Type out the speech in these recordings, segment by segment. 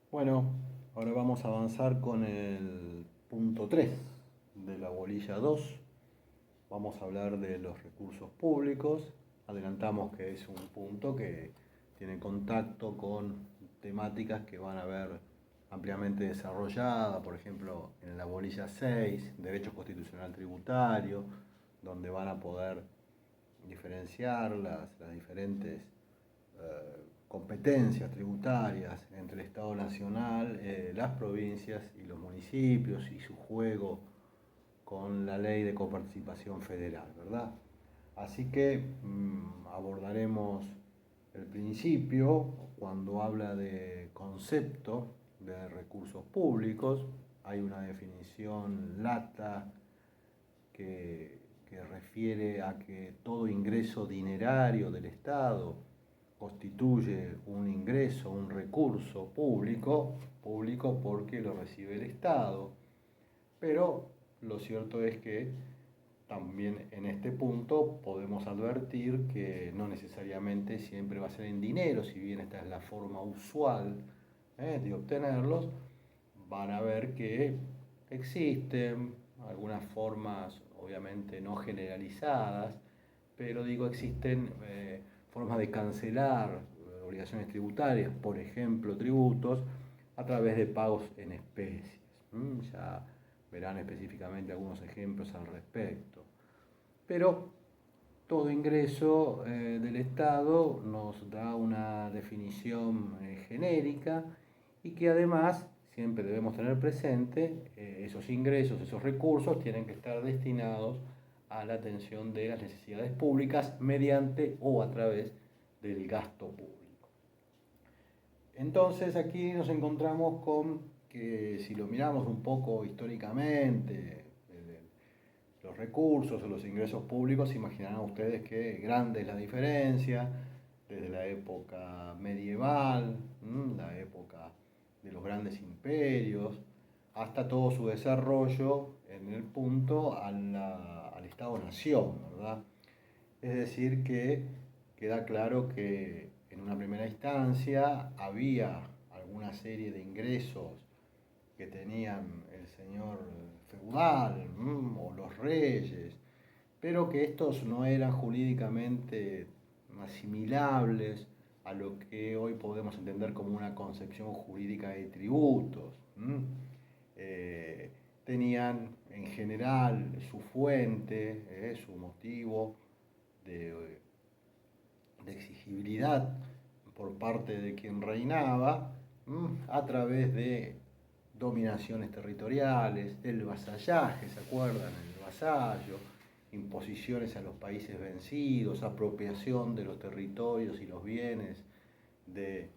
Bueno, ahora vamos a avanzar con el punto 3 de la bolilla 2. Vamos a hablar de los recursos públicos. Adelantamos que es un punto que tiene contacto con temáticas que van a ver ampliamente desarrolladas, por ejemplo, en la bolilla 6, Derecho Constitucional Tributario, donde van a poder diferenciar las diferentes competencias tributarias entre el Estado Nacional, las provincias y los municipios y su juego con la ley de coparticipación federal, ¿verdad? Así que abordaremos el principio cuando habla de concepto de recursos públicos. Hay una definición lata que refiere a que todo ingreso dinerario del Estado constituye un ingreso, un recurso público porque lo recibe el Estado. Pero lo cierto es que también en este punto podemos advertir que no necesariamente siempre va a ser en dinero, si bien esta es la forma usual de obtenerlos, van a ver que existen algunas formas, obviamente no generalizadas, pero digo, existen formas de cancelar obligaciones tributarias, por ejemplo, tributos, a través de pagos en especies. Ya verán específicamente algunos ejemplos al respecto. Pero todo ingreso del Estado nos da una definición genérica y que además siempre debemos tener presente esos ingresos, esos recursos tienen que estar destinados a la atención de las necesidades públicas mediante o a través del gasto público. Entonces aquí nos encontramos con que si lo miramos un poco históricamente, los recursos o los ingresos públicos, imaginarán ustedes que grande es la diferencia desde la época medieval, la época de los grandes imperios, hasta todo su desarrollo en el punto al Estado-Nación, ¿verdad? Es decir, que queda claro que en una primera instancia había alguna serie de ingresos que tenían el señor feudal o los reyes, pero que estos no eran jurídicamente asimilables a lo que hoy podemos entender como una concepción jurídica de tributos. Tenían en general su fuente, su motivo de, de exigibilidad por parte de quien reinaba a través de dominaciones territoriales, el vasallaje, ¿se acuerdan? El vasallo, imposiciones a los países vencidos, apropiación de los territorios y los bienes de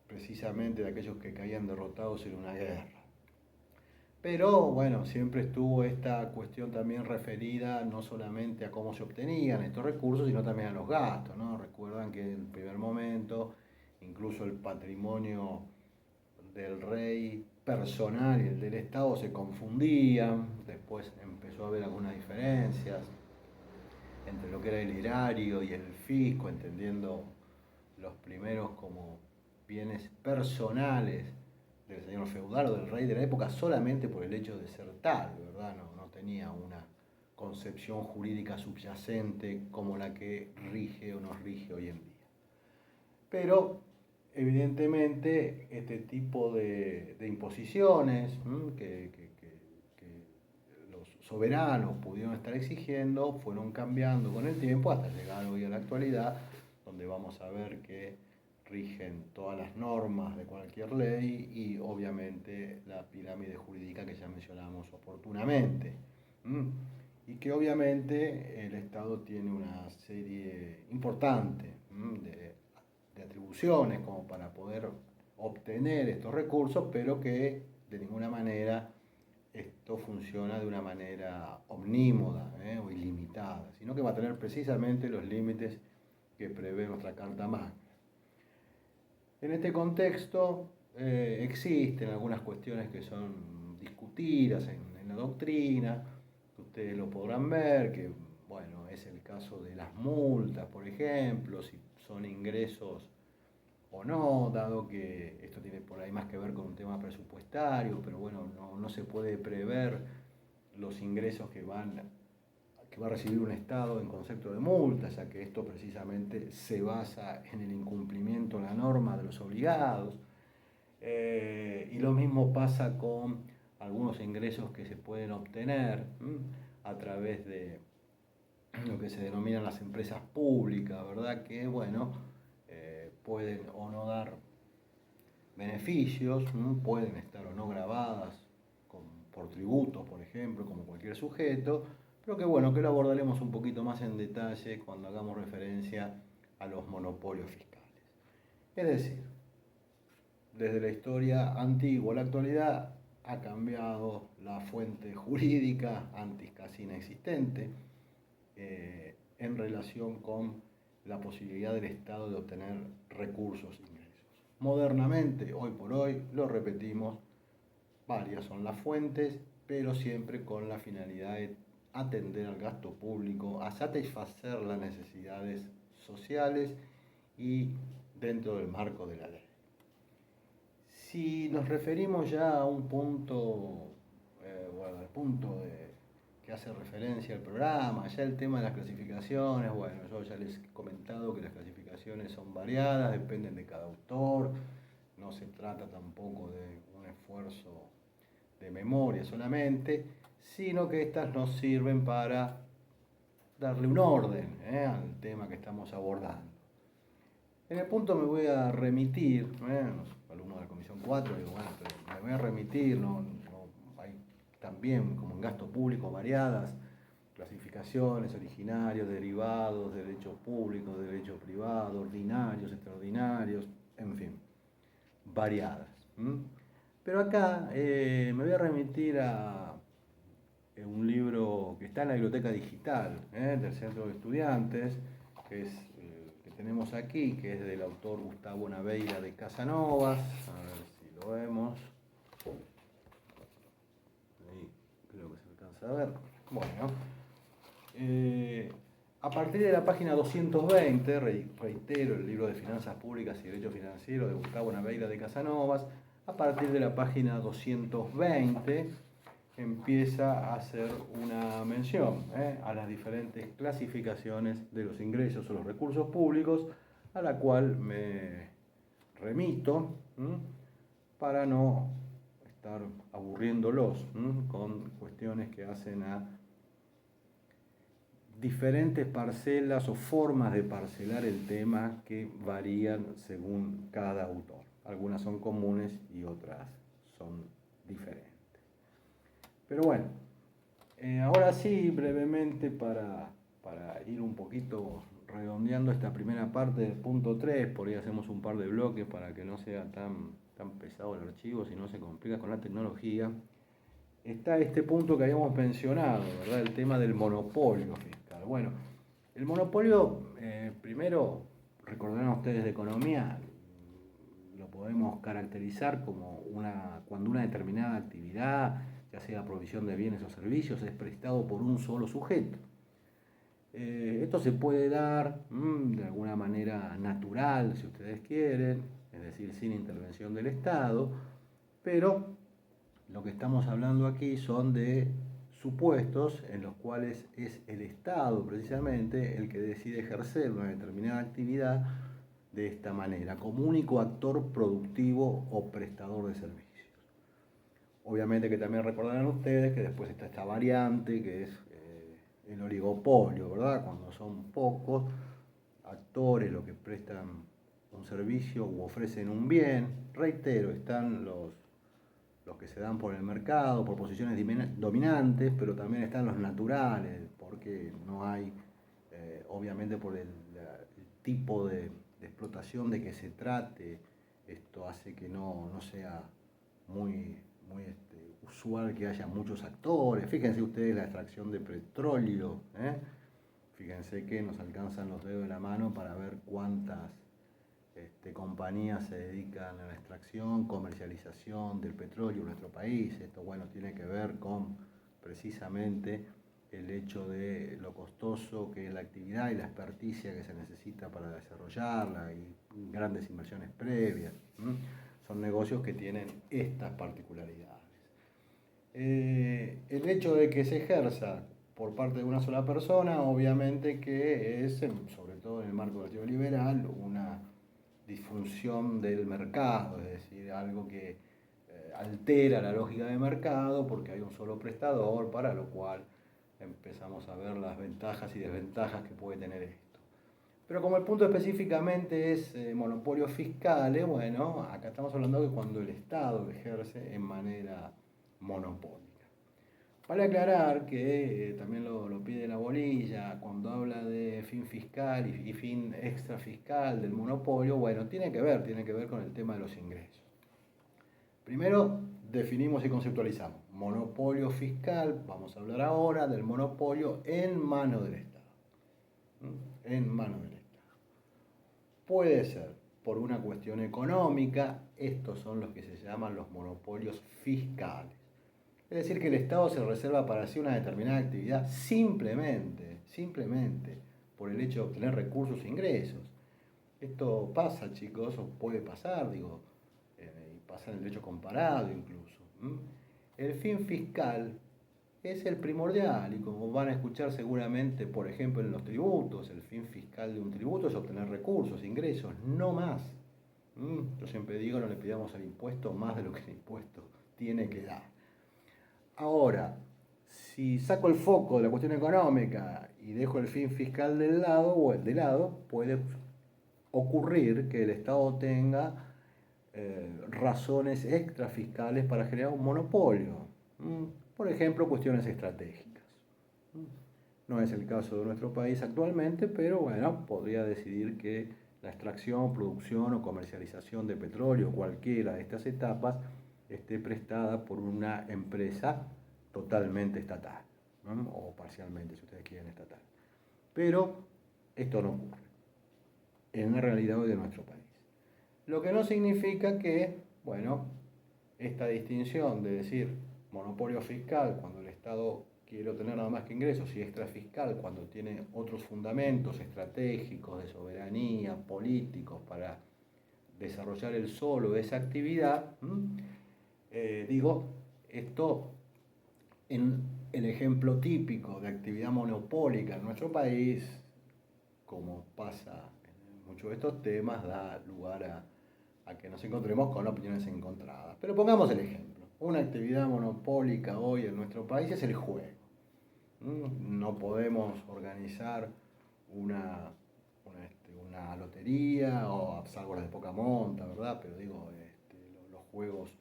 precisamente de aquellos que caían derrotados en una guerra. Pero bueno, siempre estuvo esta cuestión también referida no solamente a cómo se obtenían estos recursos, sino también a los gastos, ¿no? Recuerdan que en el primer momento incluso el patrimonio del rey personal y el del Estado se confundían, después empezó a haber algunas diferencias entre lo que era el erario y el fisco, entendiendo los primeros como bienes personales del señor feudal o del rey de la época solamente por el hecho de ser tal, ¿verdad? No tenía una concepción jurídica subyacente como la que rige o nos rige hoy en día. Pero evidentemente este tipo de imposiciones que los soberanos pudieron estar exigiendo fueron cambiando con el tiempo hasta llegar hoy a la actualidad, donde vamos a ver que rigen todas las normas de cualquier ley y obviamente la pirámide jurídica que ya mencionamos oportunamente. Y que obviamente el Estado tiene una serie importante de atribuciones como para poder obtener estos recursos, pero que de ninguna manera esto funciona de una manera omnímoda o ilimitada, sino que va a tener precisamente los límites que prevé nuestra Carta Magna. En este contexto existen algunas cuestiones que son discutidas en la doctrina, que ustedes lo podrán ver, que bueno, es el caso de las multas, por ejemplo, si son ingresos o no, dado que esto tiene por ahí más que ver con un tema presupuestario, pero bueno, no se puede prever los ingresos que va a recibir un Estado en concepto de multa, ya que esto precisamente se basa en el incumplimiento de la norma de los obligados. Y lo mismo pasa con algunos ingresos que se pueden obtener a través de lo que se denominan las empresas públicas, ¿verdad? Que, bueno, pueden o no dar beneficios, pueden estar o no grabadas por tributos, por ejemplo, como cualquier sujeto, pero que bueno, que lo abordaremos un poquito más en detalle cuando hagamos referencia a los monopolios fiscales. Es decir, desde la historia antigua a la actualidad ha cambiado la fuente jurídica, antes casi inexistente, en relación con la posibilidad del Estado de obtener recursos e ingresos. Modernamente, hoy por hoy, lo repetimos, varias son las fuentes, pero siempre con la finalidad de atender al gasto público, a satisfacer las necesidades sociales y dentro del marco de la ley. Si nos referimos ya a un punto, al punto que hace referencia al programa, ya el tema de las clasificaciones, bueno, yo ya les he comentado que las clasificaciones son variadas, dependen de cada autor, no se trata tampoco de un esfuerzo de memoria solamente, sino que estas nos sirven para darle un orden al tema que estamos abordando. En el punto me voy a remitir, los alumnos de la Comisión 4, digo, bueno, pero me voy a remitir, hay también, como en gasto público, variadas clasificaciones, originarios, derivados, derecho público, derecho privado, ordinarios, extraordinarios, en fin, variadas. Pero acá me voy a remitir a un libro que está en la biblioteca digital del Centro de Estudiantes, que es que tenemos aquí, que es del autor Gustavo Naveira de Casanovas. A ver si lo vemos. Ahí creo que se alcanza a ver. Bueno, a partir de la página 220, reitero, el libro de Finanzas Públicas y Derecho Financiero de Gustavo Naveira de Casanovas, a partir de la página 220 empieza a hacer una mención a las diferentes clasificaciones de los ingresos o los recursos públicos, a la cual me remito para no estar aburriéndolos con cuestiones que hacen a diferentes parcelas o formas de parcelar el tema que varían según cada autor. Algunas son comunes y otras son diferentes. Pero bueno, ahora sí, brevemente para ir un poquito redondeando esta primera parte del punto 3, por ahí hacemos un par de bloques para que no sea tan pesado el archivo, si no se complica con la tecnología. Está este punto que habíamos mencionado, ¿verdad? El tema del monopolio fiscal. Bueno, el monopolio, primero, recordarán ustedes de economía, lo podemos caracterizar como cuando una determinada actividad, ya sea provisión de bienes o servicios, es prestado por un solo sujeto. Esto se puede dar de alguna manera natural, si ustedes quieren, es decir, sin intervención del Estado, pero lo que estamos hablando aquí son de supuestos en los cuales es el Estado precisamente el que decide ejercer una determinada actividad de esta manera, como único actor productivo o prestador de servicios. Obviamente que también recordarán ustedes que después está esta variante que es el oligopolio, ¿verdad? Cuando son pocos actores los que prestan un servicio u ofrecen un bien. Reitero, están los que se dan por el mercado, por posiciones dominantes, pero también están los naturales, porque no hay, obviamente por el tipo de explotación de que se trate, esto hace que no sea muy usual que haya muchos actores. Fíjense ustedes la extracción de petróleo, fíjense que nos alcanzan los dedos de la mano para ver cuántas compañías se dedican a la extracción, comercialización del petróleo en nuestro país. Esto, bueno, tiene que ver con precisamente el hecho de lo costoso que es la actividad y la experticia que se necesita para desarrollarla y grandes inversiones previas. Son negocios que tienen estas particularidades. El hecho de que se ejerza por parte de una sola persona, obviamente que es, sobre todo en el marco del Partido Liberal, una disfunción del mercado, es decir, algo que altera la lógica de mercado porque hay un solo prestador, para lo cual empezamos a ver las ventajas y desventajas que puede tener esto. Pero como el punto específicamente es monopolios fiscales, bueno, acá estamos hablando de cuando el Estado ejerce en manera monopólica. Vale aclarar que también lo pide la bolilla, cuando habla de fin fiscal y fin extrafiscal del monopolio, bueno, tiene que ver con el tema de los ingresos. Primero, definimos y conceptualizamos. Monopolio fiscal, vamos a hablar ahora del monopolio en mano del Estado. En mano del Estado. Puede ser por una cuestión económica, estos son los que se llaman los monopolios fiscales. Es decir, que el Estado se reserva para hacer una determinada actividad simplemente por el hecho de obtener recursos e ingresos. Esto pasa, chicos, o puede pasar, digo, y pasa en el derecho comparado incluso. El fin fiscal es el primordial y como van a escuchar seguramente, por ejemplo, en los tributos, el fin fiscal de un tributo es obtener recursos, ingresos, no más. Yo siempre digo, no le pidamos al impuesto más de lo que el impuesto tiene que dar. Ahora, si saco el foco de la cuestión económica y dejo el fin fiscal de lado, puede ocurrir que el Estado tenga razones extrafiscales para generar un monopolio. Por ejemplo, cuestiones estratégicas. No es el caso de nuestro país actualmente, pero bueno, podría decidir que la extracción, producción o comercialización de petróleo, cualquiera de estas etapas, esté prestada por una empresa totalmente estatal, ¿no? O parcialmente, si ustedes quieren, estatal. Pero esto no ocurre en la realidad hoy de nuestro país. Lo que no significa que, bueno, esta distinción de decir monopolio fiscal cuando el Estado quiere obtener nada más que ingresos y extrafiscal cuando tiene otros fundamentos estratégicos de soberanía, políticos para desarrollar el solo esa actividad, esto en el ejemplo típico de actividad monopólica en nuestro país, como pasa en muchos de estos temas, da lugar a que nos encontremos con opiniones encontradas. Pero pongamos el ejemplo. Una actividad monopólica hoy en nuestro país es el juego. No podemos organizar una lotería, o salvo la de poca monta, ¿verdad? Pero digo, los juegos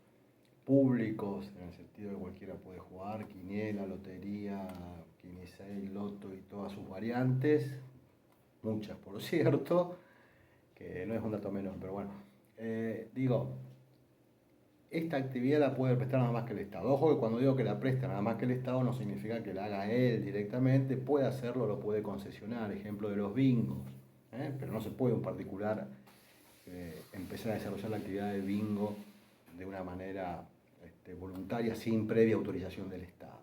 públicos, en el sentido de que cualquiera puede jugar, quiniela, lotería, quinisei, loto y todas sus variantes, muchas por cierto, que no es un dato menor, pero bueno, esta actividad la puede prestar nada más que el Estado. Ojo que cuando digo que la presta nada más que el Estado no significa que la haga él directamente, puede hacerlo, lo puede concesionar, ejemplo de los bingos, pero no se puede un particular empezar a desarrollar la actividad de bingo de una manera voluntaria sin previa autorización del Estado.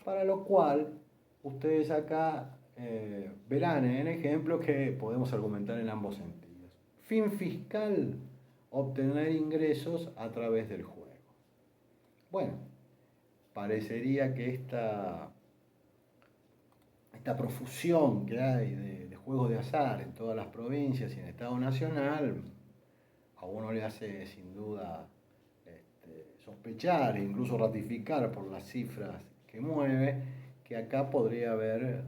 Para lo cual, ustedes acá verán en el ejemplo que podemos argumentar en ambos sentidos. Fin fiscal, obtener ingresos a través del juego. Bueno, parecería que esta profusión que hay de juegos de azar en todas las provincias y en el Estado Nacional a uno le hace sin duda sospechar e incluso ratificar por las cifras que mueve que acá podría haber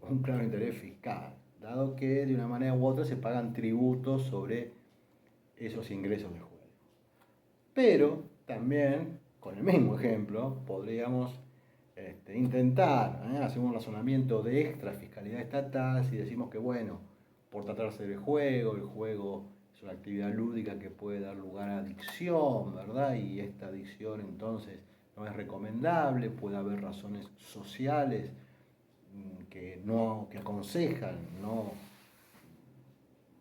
un claro interés fiscal, dado que de una manera u otra se pagan tributos sobre esos ingresos de juego. Pero también, con el mismo ejemplo, podríamos intentar hacer un razonamiento de extra fiscalidad estatal si decimos que, bueno, por tratarse del juego, el juego es una actividad lúdica que puede dar lugar a adicción, ¿verdad? Y esta adicción entonces no es recomendable, puede haber razones sociales que aconsejan no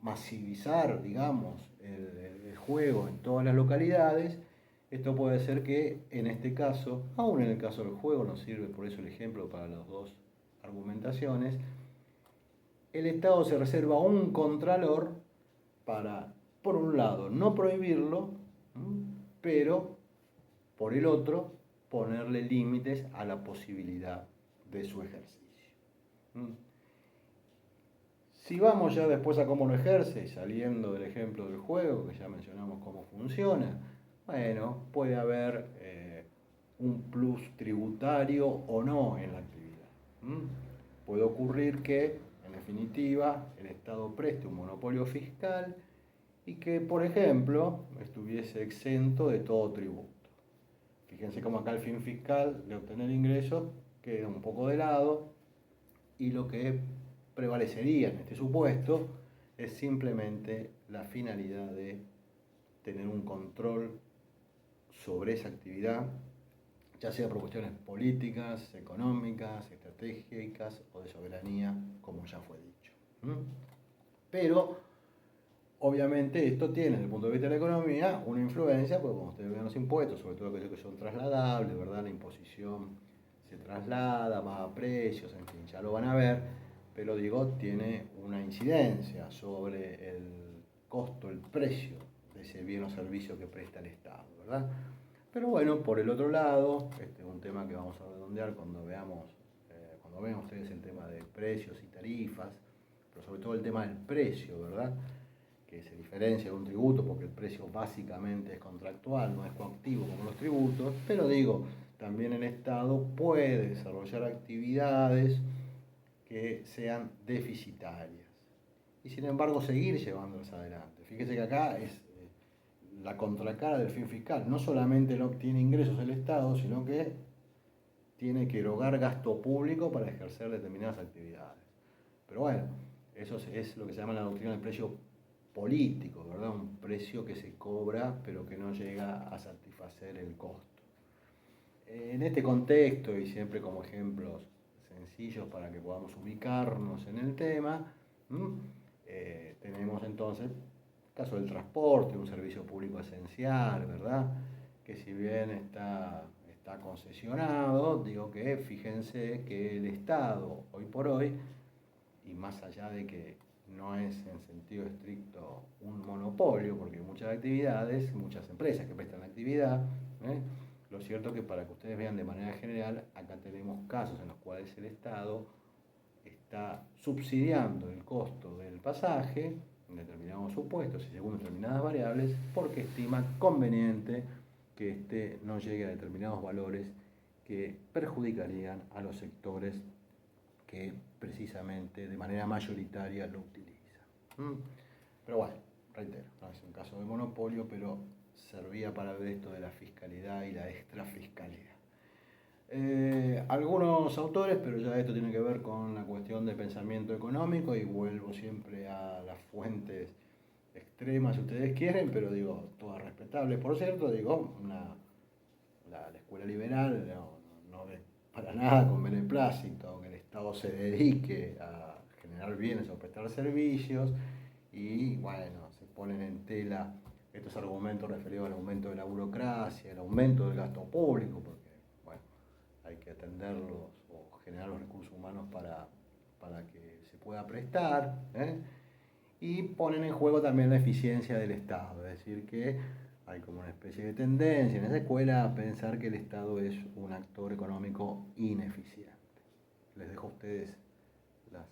masivizar, digamos, el juego en todas las localidades. Esto puede ser que en este caso, aún en el caso del juego, nos sirve por eso el ejemplo para las dos argumentaciones, el Estado se reserva un contralor para, por un lado, no prohibirlo, pero por el otro, ponerle límites a la posibilidad de su ejercicio. Si vamos ya después a cómo lo ejerce, saliendo del ejemplo del juego, que ya mencionamos cómo funciona, bueno, puede haber un plus tributario o no en la actividad. Puede ocurrir que, en definitiva, el Estado preste un monopolio fiscal y que, por ejemplo, estuviese exento de todo tributo. Fíjense cómo acá el fin fiscal de obtener ingresos queda un poco de lado y lo que prevalecería en este supuesto es simplemente la finalidad de tener un control sobre esa actividad, ya sea por cuestiones políticas, económicas, estratégicas o de soberanía, como ya fue dicho. Pero, obviamente, esto tiene, desde el punto de vista de la economía, una influencia, porque cuando ustedes vean los impuestos, sobre todo aquellos que son trasladables, ¿verdad? La imposición se traslada, más a precios, en fin, ya lo van a ver, pero digo, tiene una incidencia sobre el costo, el precio de ese bien o servicio que presta el Estado, ¿verdad? Pero bueno, por el otro lado, este es un tema que vamos a redondear cuando veamos, cuando vean ustedes el tema de precios y tarifas, pero sobre todo el tema del precio, ¿verdad? Que se diferencia de un tributo porque el precio básicamente es contractual, no es coactivo como los tributos, pero digo, también el Estado puede desarrollar actividades que sean deficitarias y sin embargo seguir llevándolas adelante. Fíjese que acá es la contracara del fin fiscal, no solamente no obtiene ingresos el Estado, sino que tiene que erogar gasto público para ejercer determinadas actividades. Pero bueno, eso es lo que se llama la doctrina del precio político, ¿verdad? Un precio que se cobra pero que no llega a satisfacer el costo. En este contexto, y siempre como ejemplos sencillos para que podamos ubicarnos en el tema, tenemos entonces el caso del transporte, un servicio público esencial, ¿verdad? Que si bien está concesionado, digo que fíjense que el Estado, hoy por hoy, y más allá de que no es en sentido estricto un monopolio, porque hay muchas actividades, muchas empresas que prestan actividad, lo cierto es que para que ustedes vean de manera general, acá tenemos casos en los cuales el Estado está subsidiando el costo del pasaje en determinados supuestos y según determinadas variables, porque estima conveniente que éste no llegue a determinados valores que perjudicarían a los sectores que precisamente de manera mayoritaria lo utilizan. Pero bueno, reitero, no es un caso de monopolio, pero servía para ver esto de la fiscalidad y la extrafiscalidad. Algunos autores, pero ya esto tiene que ver con la cuestión de pensamiento económico y vuelvo siempre a las fuentes extremas si ustedes quieren, pero digo, todas respetables, por cierto, digo, la escuela liberal no ve para nada con beneplácito que el Estado se dedique a generar bienes o prestar servicios y bueno, se ponen en tela estos argumentos referidos al aumento de la burocracia, el aumento del gasto público, porque bueno, hay que atenderlos o generar los recursos humanos para que se pueda prestar, y ponen en juego también la eficiencia del Estado, es decir, que hay como una especie de tendencia en esa escuela a pensar que el Estado es un actor económico ineficiente. Les dejo a ustedes las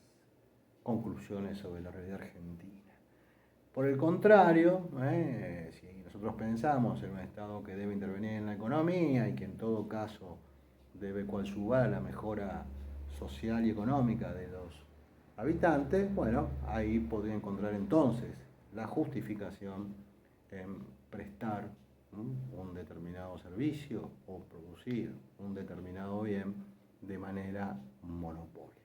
conclusiones sobre la realidad argentina. Por el contrario, si nosotros pensamos en un Estado que debe intervenir en la economía y que en todo caso debe coadyuvar a la mejora social y económica de los habitantes, bueno, ahí podría encontrar entonces la justificación en prestar un determinado servicio o producir un determinado bien de manera monopólica.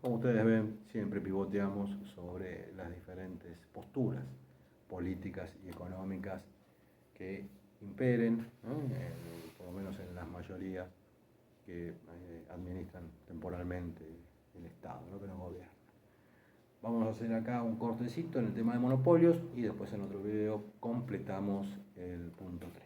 Como ustedes ven, siempre pivoteamos sobre las diferentes posturas políticas y económicas que imperen, por lo menos en las mayorías que administran temporalmente el Estado, ¿no? Que nos gobierna. Vamos a hacer acá un cortecito en el tema de monopolios y después en otro video completamos el punto 3.